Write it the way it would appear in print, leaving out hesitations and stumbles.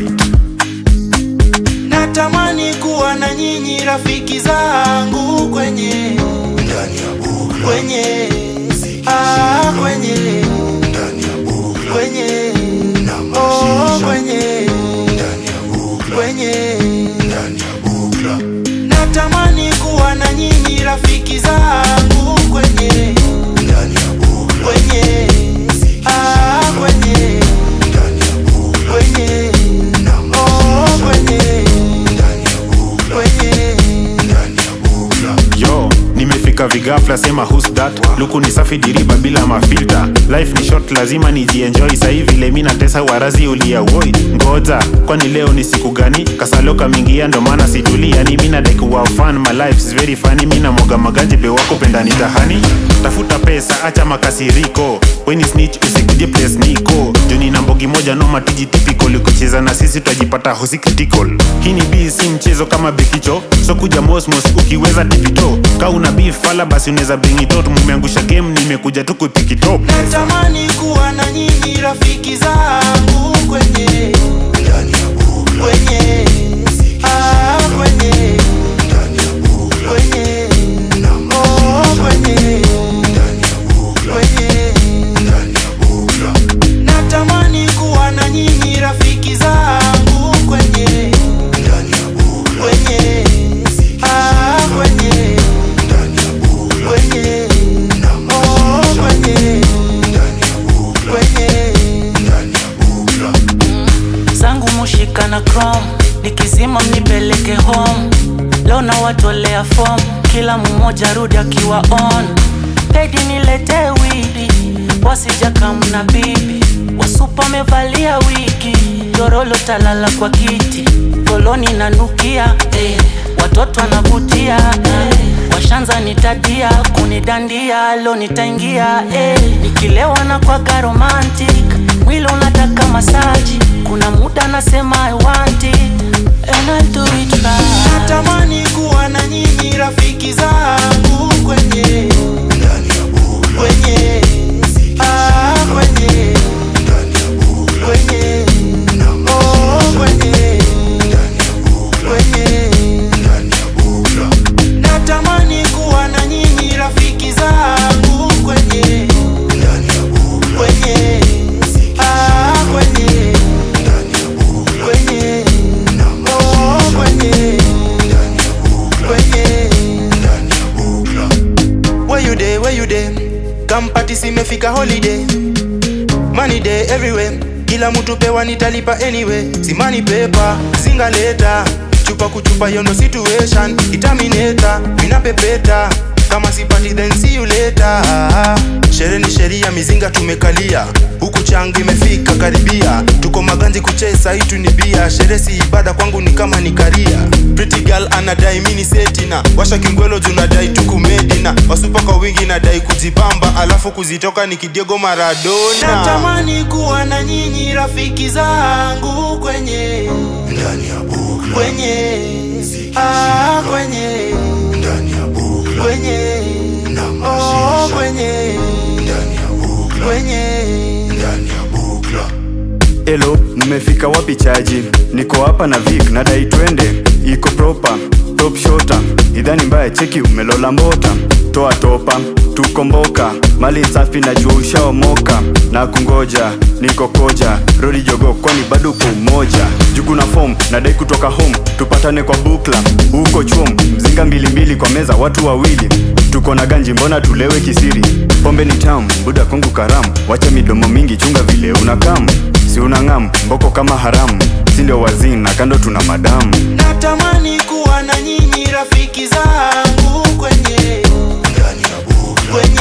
right. Natamani kuwa na nyinyi rafiki zangu kwenye ndani ya bukla, kwenye ndani ya bukla, kwenye na mashisha kwenye ndani ya bukla, kwenye ndani ya bukla. natamani kuwa na nyinyi rafiki zangu kwenye ndani ya bukla, kwenye kwenye ndani ya bukla, kwenye na mashisha kwenye ndani ya bukla, kwenye ndani ya bukla. Yo, nimefika vigafla sema who's that? Luku ni safi diriba bila mafilter. Life ni short lazima nijienjoy. Sahi vile mimi natesa warazi ulia woi. Ngoja, kwani leo ni siku gani? Kasaloka mingia ndo maana situlia. Yani mimi na like wow fun, my life is very funny. Mimi na mwaga magaji be wako penda nitahani. Tafuta pesa acha makasiriko. When you snitch usikuje place niko. Juni na mbogi moja noma tiji typical. Kucheza na sisi tutajipata hosi critical. Hii ni beat si mchezo kama bekicho. So kuja mosmos ukiweza tipito. Ka una beef fala basi unaweza bring it out. Mumeangusha game nimekuja tu kupick it up. natamani kuwa na nyinyi rafiki zangu kwenye ndani ya bukla, kwenye kwenye ndani ya bukla, kwenye na mashisha kwenye ndani ya bukla, kwenye ndani ya bukla, natamani kuwa na nyinyi rafiki zangu kwenye ndani ya bukla, kwenye kwenye ndani ya bukla, kwenye na mashisha kwenye ndani ya bukla, kwenye ndani ya bukla. zangu mushika na chrome, nikizima mnipeleke home. Leo na watolea form, kila mmoja rudi akiwa on. Pedi nilete widi, wasija kamna bibi. Wasupa mevalia wiki, yorolo talala kwa kiti. Koloni nanukia, watoto wanavutia, washanza nitadia, kunidandia, lo nitaingia. Nikilewa na kwa romantic, mwili unataka masaji. Kuna muda nasema I want it, and I'll do it right. natamani kuwa na nyinyi rafiki zangu kwenye ndani ya bukla, kwenye kwenye ndani ya bukla, kwenye na mashisha kwenye ndani ya bukla, kwenye ndani ya bukla, natamani kuwa na nyinyi rafiki zangu kwenye ndani ya bukla, kwenye kwenye ndani ya bukla, kwenye na mashisha kwenye ndani ya bukla, kwenye ndani ya bukla. where you dey kampati simefika holiday money day everywhere kila mtu pewa nitalipa anyway simani paper zingaleta chupa kuchupa yondo situation itamineta mina pepeta kama sipati then see you later shere ni sheria mizinga tumekalia huku changu imefika karibia tuko maganzi kuchesa itu ni bia shere si ibada kwangu ni kama ni karia pretty girl anadai mini setina washa kingwelo junadai tuku medina wasupa kwa wingi nadai kujibamba alafu kuzitoka ni Diego Maradona natamani kuwa na nyinyi rafiki zangu kwenye ndani ya bukla, kwenye kwenye ndani ya bukla, kwenye na mashisha kwenye ndani ya bukla, kwenye ndani ya bukla. Hello, mmefika wapi chaji? Niko hapa na Vic, nadai twende. Iko proper, top shota. Idhani mbaya cheki umelola mbota. Toa topa, tukomboka. Mali safi na jua ushaomoka. Na kungoja, niko koja. Rodi jogo kwani bado kwa umoja. Juku na form, nadai kutoka home. Tupatane kwa bukla, huko chuom. Mzinga mbili kwa meza, watu wawili. Tuko na ganji mbona tulewe kisiri. Pombe ni tamu, buda kwangu karamu. Wacha midomo mingi chunga vile unakamu. Si unangam, mboko kama haramu. Sindio wazin na kando tuna madamu. natamani kuwa na nyinyi rafiki zangu kwenye Ndani ya bukla, kwenye